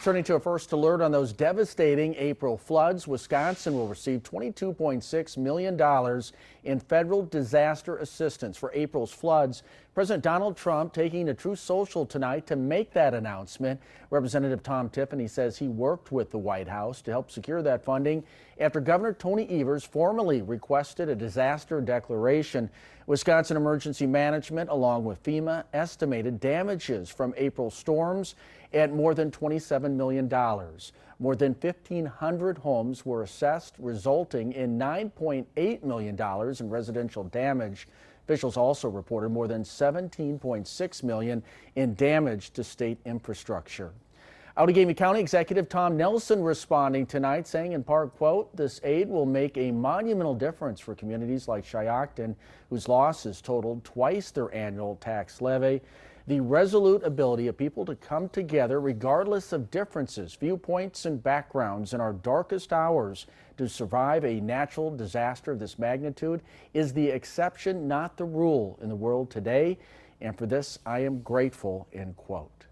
Turning to a first alert on those devastating April floods, Wisconsin will receive $22.6 million in federal disaster assistance for April's floods. President Donald Trump taking a true social tonight to make that announcement. Representative Tom Tiffany says he worked with the White House to help secure that funding after Governor Tony Evers formally requested a disaster declaration. Wisconsin Emergency Management, along with FEMA, estimated damages from April storms at more than $27 million. More than 1,500 homes were assessed, resulting in $9.8 million in residential damage. Officials also reported more than $17.6 million in damage to state infrastructure. Outagamie County Executive Tom Nelson responding tonight, saying in part, quote, "This aid will make a monumental difference for communities like Shiocton, whose losses totaled twice their annual tax levy. The resolute ability of people to come together regardless of differences, viewpoints, and backgrounds in our darkest hours to survive a natural disaster of this magnitude is the exception, not the rule, in the world today. And for this, I am grateful," end quote.